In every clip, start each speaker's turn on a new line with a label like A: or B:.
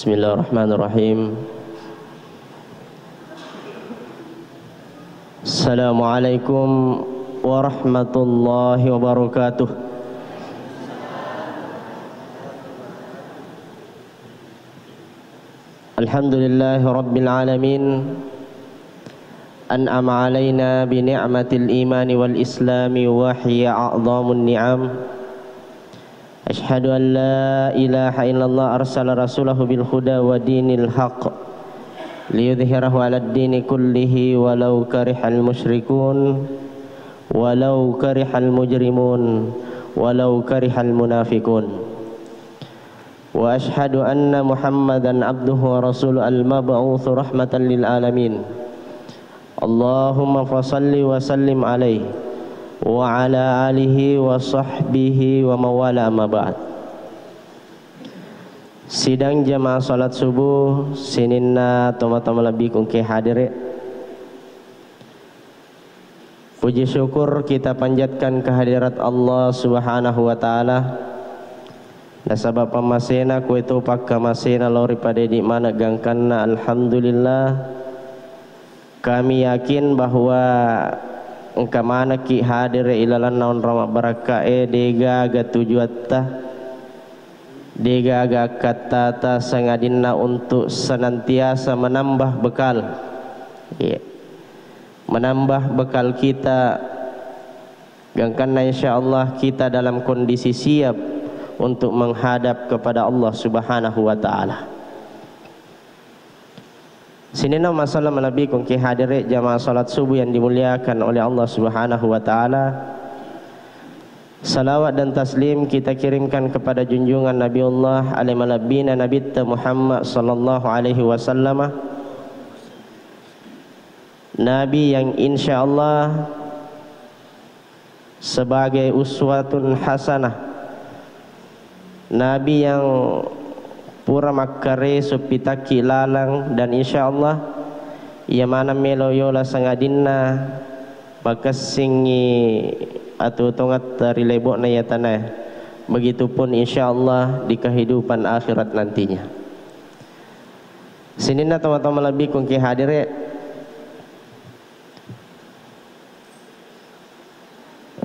A: Bismillahirrahmanirrahim. Assalamualaikum warahmatullahi wabarakatuh. Alhamdulillahi rabbil alamin. An'ama alaina bi ni'matil imani wal islami wa hiya a'dhamun ni'am. Ashhadu an la ilaha illallah arsala rasulahu bil huda wa dinil haqq liyudhhirahu 'alad dini kullihi walau karihal musyrikun walau karihal mujrimun walau karihal munafiqun. Wa ashhadu anna Muhammadan abduhu wa rasuluhu al-mab'utsu rahmatan lil alamin. Allahumma fashalli wa sallim alaihi wa ala alihi wa sahbihi wa mawala amma ba'd. Sidang jamaah salat subuh sininna toma-toma lebih kung ke hadir. Puji syukur kita panjatkan kehadirat Allah Subhanahu wa taala. Nasabab pamasena ku itu pakka masena lori pada di mana gangkanna alhamdulillah. Kami yakin bahwa engka mana ki hadir ilalan naon rama barakae dega ga tujuatta dega ga katata sangadinna untuk senantiasa menambah bekal, menambah bekal kita gangkanna insyaallah kita dalam kondisi siap untuk menghadap kepada Allah Subhanahu wa taala. Sinina masalah lebih kongki hadir jamaah salat subuh yang dimuliakan oleh Allah Subhanahu wa taala. Salawat dan taslim kita kirimkan kepada junjungan Nabiullah alaihi malabina Nabi Muhammad sallallahu alaihi wasallam. Nabi yang insyaallah sebagai uswatun hasanah. Nabi yang pura makare supitaki lalang dan insyaallah ia mana meloyola sangadinna bakasingi atau tongat dari lebokna ya tanah. Begitupun insyaallah di kehidupan akhirat nantinya. Sinina teman-teman lebih kungki hadir.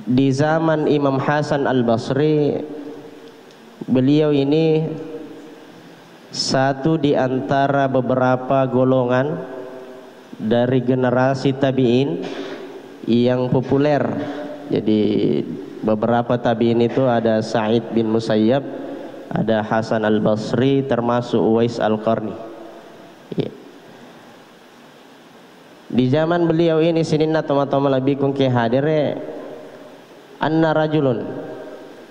A: Di zaman Imam Hasan Al-Basri, beliau ini satu di antara beberapa golongan dari generasi tabi'in yang populer. Jadi beberapa tabi'in itu ada Sa'id bin Musayyab, ada Hasan Al-Basri, termasuk Uwais Al-Qarni. Di zaman beliau ini sininna teman-teman lebih kungki hadir anna rajulun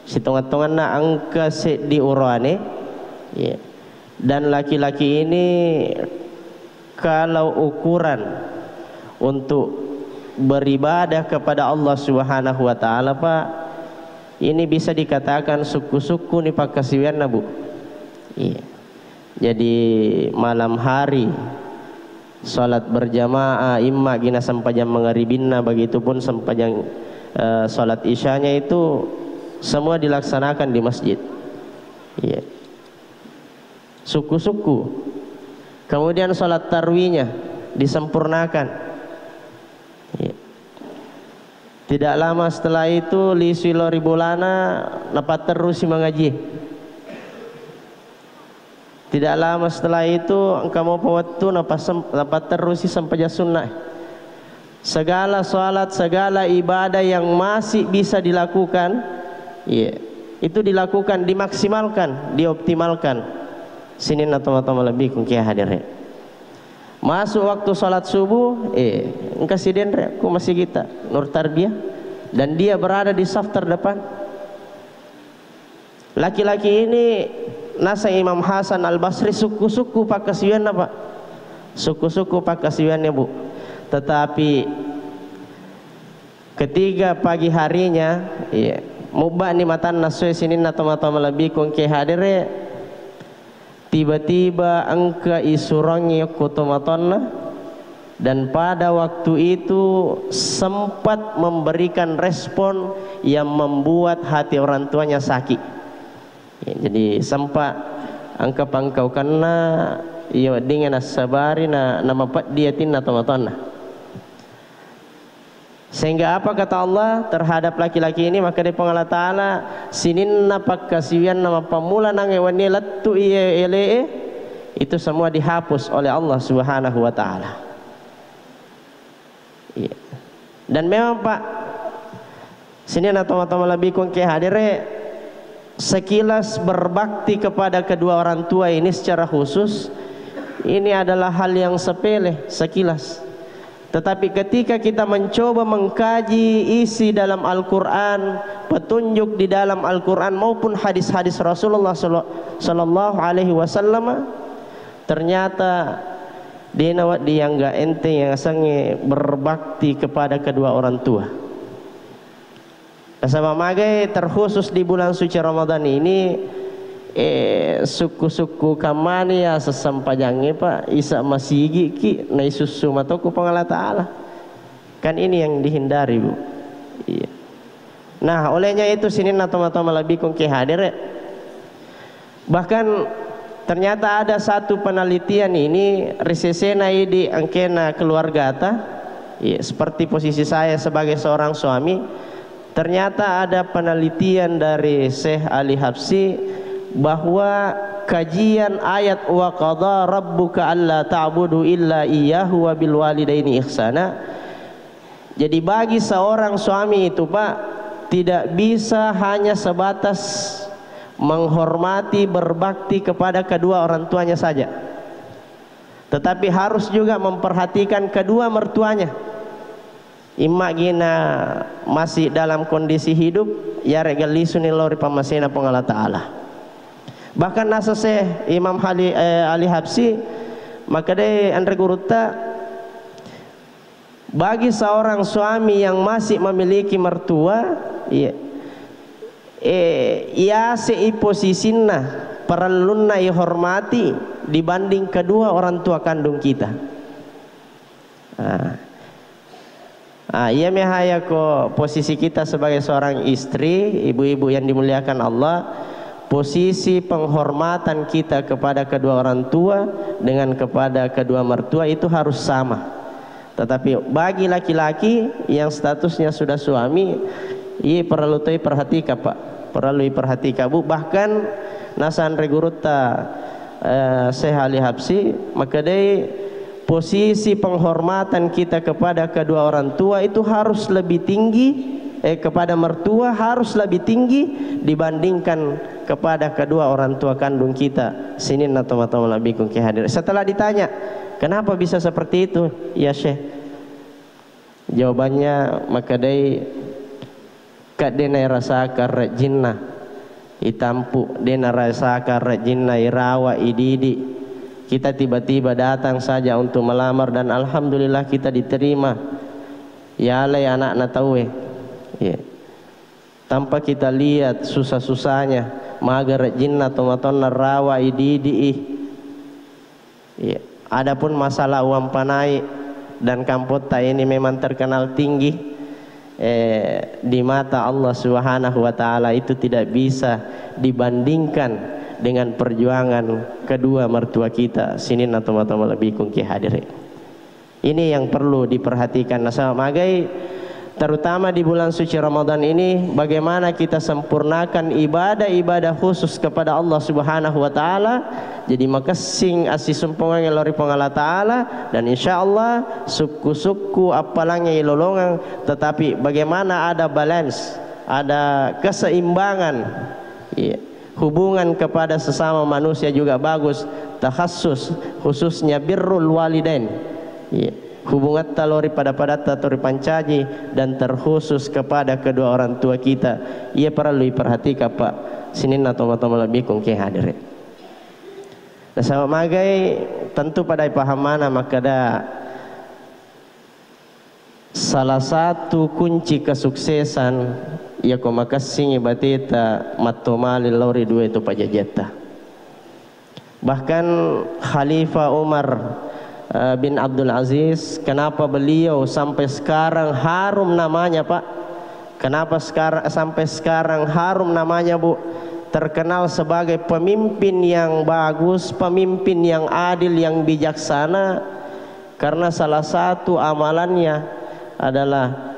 A: sitongat-tonganna angka di urane dan laki-laki ini kalau ukuran untuk beribadah kepada Allah Subhanahu wa taala Pak, ini bisa dikatakan suku-suku ni Pak kasiwian Bu. Jadi malam hari salat berjamaah imma gina sampai jam maghribinna, begitupun sampai jam salat isyanya itu semua dilaksanakan di masjid. Suku-suku. Kemudian salat tarwihnya disempurnakan. Tidak lama setelah itu li silori bulana dapat terus mengaji. Tidak lama setelah itu engkau mau waktu dapat terus sampai sunnah. Segala salat, segala ibadah yang masih bisa dilakukan, itu dilakukan, dimaksimalkan, dioptimalkan. Sini teman-teman lebih kungki hadir. Masuk waktu salat subuh, engkau sidin ku masih kita nur tarbiyah dan dia berada di saf terdepan. Laki-laki ini nasa Imam Hasan Al-Basri suku-suku pak kasihan apa? Suku-suku pak kasihannya Bu. Tetapi ketiga pagi harinya, mubah ni matan nasoi sini teman-teman lebih kungki hadir. Tiba-tiba engka isurangi kutumatonna dan pada waktu itu sempat memberikan respon yang membuat hati orang tuanya sakit. Jadi sempat angka pangkau karena iyo dengan asabari na mapat dia tinna tomatonna. Sehingga apa kata Allah terhadap laki-laki ini, maka dari Allah Ta'ala sininna pakkasiwian nama pamula nang ewani lattu iye ele itu semua dihapus oleh Allah Subhanahu wa taala. Iya. Dan memang Pak sini natoma-toma lebih ke hadire sekilas berbakti kepada kedua orang tua ini secara khusus ini adalah hal yang sepele sekilas. Tetapi ketika kita mencoba mengkaji isi dalam Al-Quran, petunjuk di dalam Al-Quran maupun hadis-hadis Rasulullah Sallallahu Alaihi Wasallam, ternyata dia yang gak enteng yang sange berbakti kepada kedua orang tua. Sama magai terkhusus di bulan suci Ramadan ini suku-suku kamani ya sesampajangnya Pak isa masigi ki na isusu matoku pangala Ta'ala. Kan ini yang dihindari Bu. Iya. Nah olehnya itu sini natoma-toma lebih kong hadir. Bahkan ternyata ada satu penelitian ini risesena di angkena keluarga ta. Iya, seperti posisi saya sebagai seorang suami, ternyata ada penelitian dari Syekh Ali Habsyi bahwa kajian ayat wa qadha rabbuka alla ta'budu illa iyyahu wa bil walidaini ihsana. Jadi bagi seorang suami itu Pak tidak bisa hanya sebatas menghormati berbakti kepada kedua orang tuanya saja, tetapi harus juga memperhatikan kedua mertuanya. Imma gina masih dalam kondisi hidup ya regali sunilori pamasena pangala Ta'ala. Bahkan nasa Imam Ali Habsyi maka de andre guruta bagi seorang suami yang masih memiliki mertua ia posisinya perlunna hormati dibanding kedua orang tua kandung kita. Ia mehaya ko posisi kita sebagai seorang istri, ibu-ibu yang dimuliakan Allah, posisi penghormatan kita kepada kedua orang tua dengan kepada kedua mertua itu harus sama. Tetapi bagi laki-laki yang statusnya sudah suami, ia perlu perhatikan Pak, perlu perhatikan Bu. Bahkan nasan reguruta Syekh Ali Habsyi maka deh posisi penghormatan kita kepada kedua orang tua itu harus lebih tinggi kepada mertua harus lebih tinggi dibandingkan kepada kedua orang tua kandung kita. Sini natoma-toma lebih kung hadir. Setelah ditanya, kenapa bisa seperti itu? Ya Syekh. Jawabannya maka dai kadena rasakar jinnah itampu dena rasakar jinnah irawa ididi. Kita tiba-tiba datang saja untuk melamar dan alhamdulillah kita diterima. Ya alai anak natawe. Ya. Tanpa kita lihat susah-susahnya magar jinnah tomatonna rawa ididi. Ya. Adapun masalah uang panai dan kampota ini memang terkenal tinggi di mata Allah Subhanahu wa taala, itu tidak bisa dibandingkan dengan perjuangan kedua mertua kita. Sini natoma-toma lebih kung hadir. Ini yang perlu diperhatikan nasab magai, terutama di bulan suci Ramadan ini, bagaimana kita sempurnakan ibadah-ibadah khusus kepada Allah Subhanahu wa taala. Jadi maka sing asisumpungan lori pangala Ta'ala, dan insya Allah suku-suku apalanya ilolongan, tetapi bagaimana ada balance, ada keseimbangan. Yeah. Hubungan kepada sesama manusia juga bagus, takhassus khususnya birrul walidain. Yeah. Hubungan talori pada tatori pancaji dan terkhusus kepada kedua orang tua kita. Ia perlu diperhatikan Pak. Sini natoma-toma lebih kung hadir. Nah, sama magai tentu pada paham mana maka ada salah satu kunci kesuksesan ya ko makasing ibatita matomali lori dua itu pajajata. Bahkan Khalifah Umar bin Abdul Aziz, kenapa beliau sampai sekarang harum namanya Pak? Kenapa sampai sekarang harum namanya Bu? terkenal sebagai pemimpin yang bagus, pemimpin yang adil, yang bijaksana, karena salah satu amalannya adalah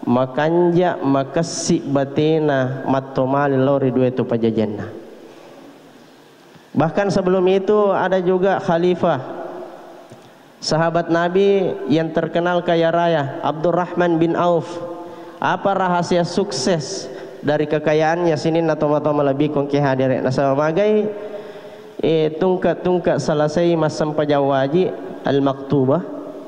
A: makanja makasi batina matomali lori duetu pajajanna. Bahkan sebelum itu ada juga khalifah sahabat Nabi yang terkenal kaya raya, Abdurrahman bin Auf. Apa rahasia sukses dari kekayaannya? Sinin atau lebih kongki hadir nasa magai tungka selesai masam pajawaji al-maktubah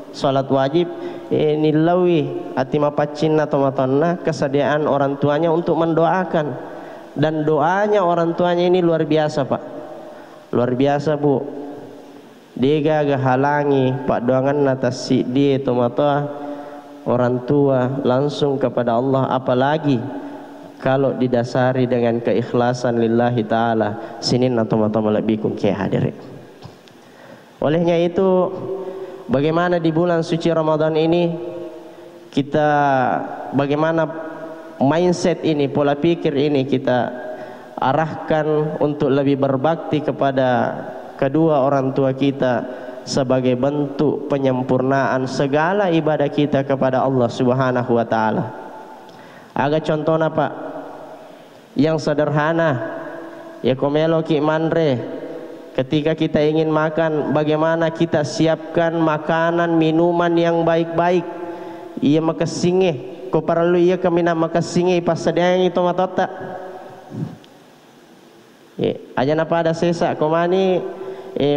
A: salat wajib nilawi atima pacin atau matonna kesediaan orang tuanya untuk mendoakan, dan doanya orang tuanya ini luar biasa Pak, luar biasa Bu. Dia gak halangi Pak doangan atas si dia tomatoa orang tua langsung kepada Allah, apalagi kalau didasari dengan keikhlasan lillahi ta'ala. Sinin atau lebih kungki hadirin. Olehnya itu, bagaimana di bulan suci Ramadan ini kita, bagaimana mindset ini, pola pikir ini kita arahkan untuk lebih berbakti kepada kedua orang tua kita sebagai bentuk penyempurnaan segala ibadah kita kepada Allah Subhanahu wa taala. Agak contohnya Pak, yang sederhana ya komelo ki manre, ketika kita ingin makan, bagaimana kita siapkan makanan minuman yang baik-baik. Iya makasinge ko perlu iya kami na makasinge pasadiang itu matota. Aja napa ada sesa komani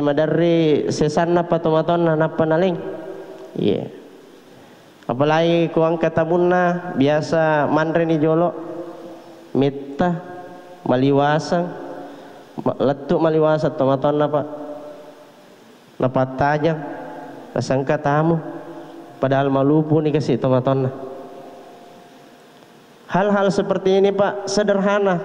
A: madari sesan napa tomaton napa naling. Iya. Apalagi kuang katabunna biasa manre ni jolo mitta maliwasang letuk maliwasa tomaton napa napa tajam rasangka tamu padahal malupu nih kasih tomaton. Hal-hal seperti ini Pak sederhana,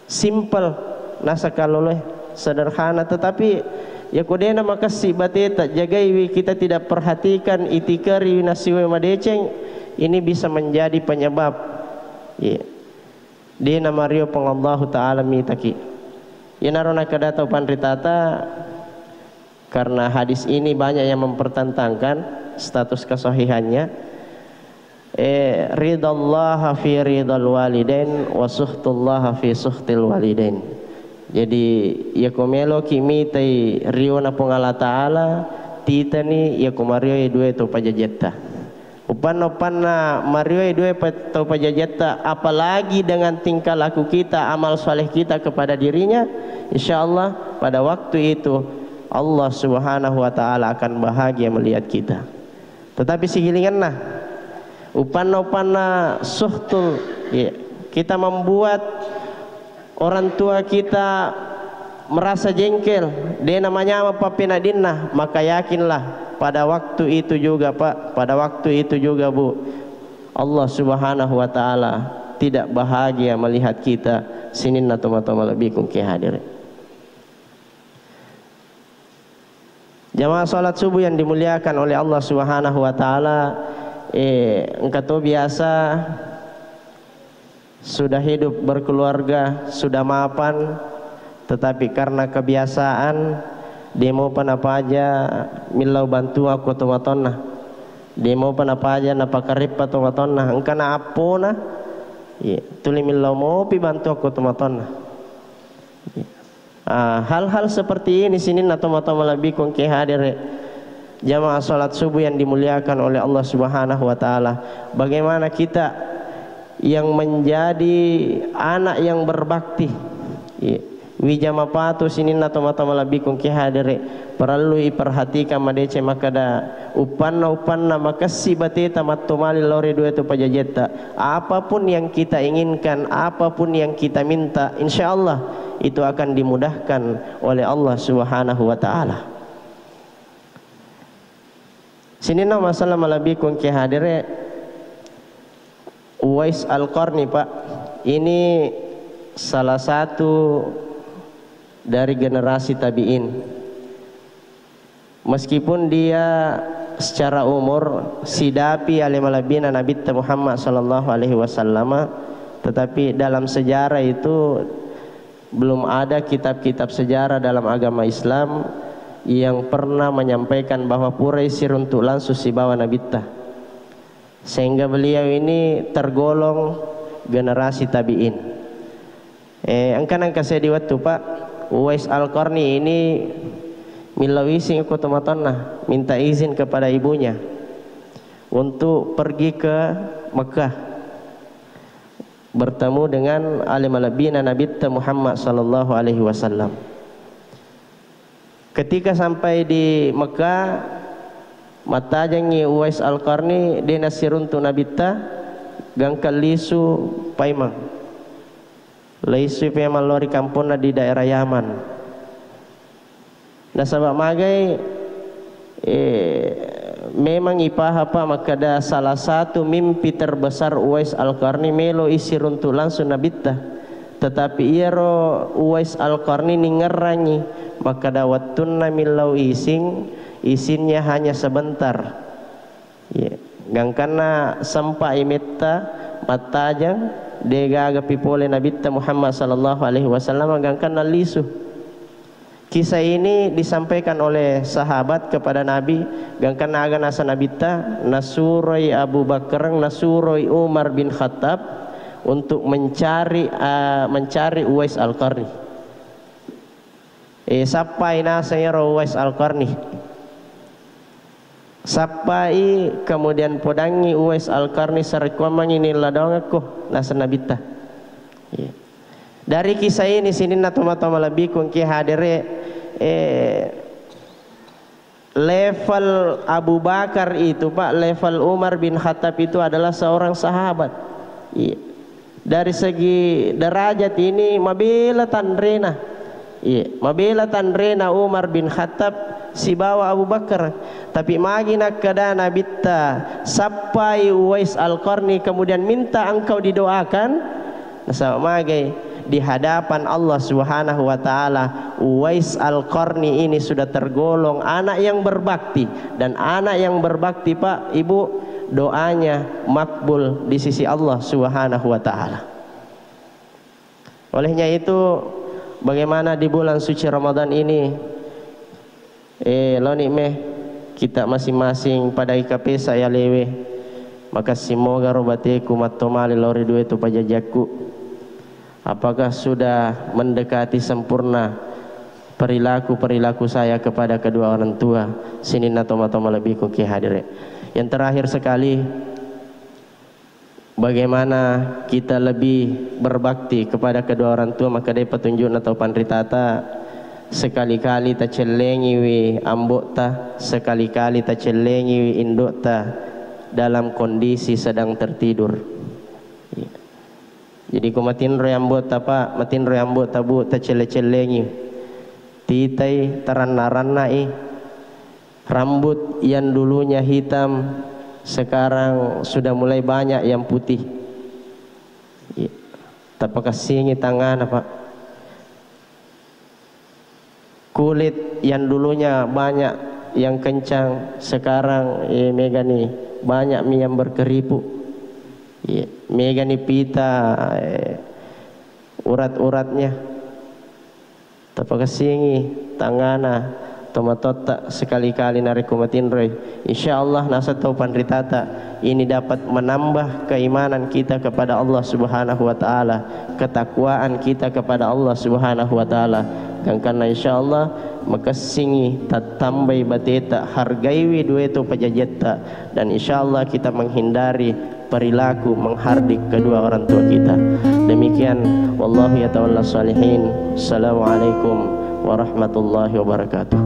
A: simple, nasa kaloleh sederhana, tetapi ya kodena makasih bateta jagai kita tidak perhatikan itikari nasiwe madeceng, ini bisa menjadi penyebab ya dina mario pengallahu ta'ala mitaki ya narona kadata pandritata. Karena hadis ini banyak yang mempertentangkan status kesahihannya. Ridallaha fi ridal walidain wa suhtullaha fi suhtil walidain. Jadi ya komelo kimi tai riona pengala taala tita ni ya komario dua itu pajajeta. Upan-upanna mario dua itu pajajeta, apalagi dengan tingkah laku kita, amal soleh kita kepada dirinya, insyaallah pada waktu itu Allah Subhanahu wa taala akan bahagia melihat kita. Tetapi sigilinganna upan-upanna suhtul ya, kita membuat orang tua kita merasa jengkel, dia namanya apa pinadinna, maka yakinlah pada waktu itu juga Pak, pada waktu itu juga Bu, Allah Subhanahu wa taala tidak bahagia melihat kita. Sinin atau lebih kungki hadir. Jamaah salat subuh yang dimuliakan oleh Allah Subhanahu wa taala, engkau biasa sudah hidup berkeluarga, sudah mapan, tetapi karena kebiasaan demo pan apa aja milau bantu aku tomatonna, demo pan apa aja napakarip tomatonna, engkana apona tuli milau mau pi bantu aku tomatonna. Hal-hal seperti ini sini atau lebih kongki hadir jamaah salat subuh yang dimuliakan oleh Allah Subhanahu wa taala. Bagaimana kita yang menjadi anak yang berbakti, wijama patu sini atau lebih kongki hadir perlu diperhatikan madece makada upanna makasih bateta matomali lori dua itu pajajeta. Apapun yang kita inginkan, apapun yang kita minta, insyaallah itu akan dimudahkan oleh Allah Subhanahu wa taala. Sini nama masalah lebih kongki hadir Uwais Al-Qarni Pak. Ini salah satu dari generasi tabi'in. Meskipun dia secara umur sidapi alimalabina Nabi Muhammad sallallahu alaihi wasallam, tetapi dalam sejarah itu belum ada kitab-kitab sejarah dalam agama Islam yang pernah menyampaikan bahwa Quraisy runtuh langsung si bawa Nabitta, sehingga beliau ini tergolong generasi tabi'in. Angka saya di waktu Pak Uwais Al-Qarni ini milawisi aku teman-teman minta izin kepada ibunya untuk pergi ke Mekah bertemu dengan alim al-bina Nabi Muhammad sallallahu alaihi wasallam. Ketika sampai di Mekah, mata jangi Uwais Al-Qarni dia nasirun tu Nabi gangkal lisu paimang. Lisu paimang lori kampungna di daerah Yaman. Nah sabab magai memang ipah apa maka ada salah satu mimpi terbesar Uwais Al-Qarni melo isi runtuh langsung Nabitta, tetapi ia ro Uwais Al-Qarni ningerangi maka dawattunna millau isinnya hanya sebentar gangkana sampai metta matajang dega pipole Nabitta Muhammad sallallahu alaihi wasallam gangkana lisu. Kisah ini disampaikan oleh sahabat kepada Nabi gangkan naga nasa Nabita nasuroi Abu Bakar nasuroi Umar bin Khattab untuk mencari Uwais Al-Qarni. Sampai nasanya Uwais Al-Qarni. Sampai kemudian podangi Uwais Al-Qarni sarikuamang ini ladang aku nasa Nabita. Dari kisah ini sini natoma-toma lebih kungki hadire level Abu Bakar itu Pak, level Umar bin Khattab itu adalah seorang sahabat. Dari segi derajat ini mabila tandrena. Mabila tandrena Umar bin Khattab si bawa Abu Bakar. Tapi magi nak kada Nabitta sampai Uwais Al-Qarni kemudian minta engkau didoakan. Nasa magi di hadapan Allah Subhanahu wa taala Uwais Al-Qarni ini sudah tergolong anak yang berbakti, dan anak yang berbakti Pak Ibu doanya makbul di sisi Allah Subhanahu wa taala. Olehnya itu bagaimana di bulan suci Ramadan ini lo nikmeh kita masing-masing pada IKP saya lewe maka semoga robateku matomali lori dua itu pajajaku. Apakah sudah mendekati sempurna perilaku saya kepada kedua orang tua? Sini natoma-toma lebih kuki hadir. Yang terakhir sekali, bagaimana kita lebih berbakti kepada kedua orang tua? Maka dari petunjuk atau pandritata sekali-kali ta celengi wi ambok ta, sekali-kali ta celengi wi induk ta dalam kondisi sedang tertidur. Jadi ku matin royambot apa matin royambot tabu ta cele-celengi titai taranna-ranna rambut yang dulunya hitam sekarang sudah mulai banyak yang putih. Tapakah singi tangan apa kulit yang dulunya banyak yang kencang sekarang mega nih banyak yang berkeriput. Mega ni pita urat-uratnya tapakasingi tangana tomatota sekali-kali narikumatin roy. Insyaallah nasa tau pandritata ini dapat menambah keimanan kita kepada Allah Subhanahu wa taala, ketakwaan kita kepada Allah Subhanahu wa taala. Karena insyaallah maka singi tatambai bateta hargai dueto pajajetta, dan insyaallah kita menghindari perilaku menghardik kedua orang tua kita. Demikian wallahu yatawalla salihin. Assalamualaikum warahmatullahi wabarakatuh.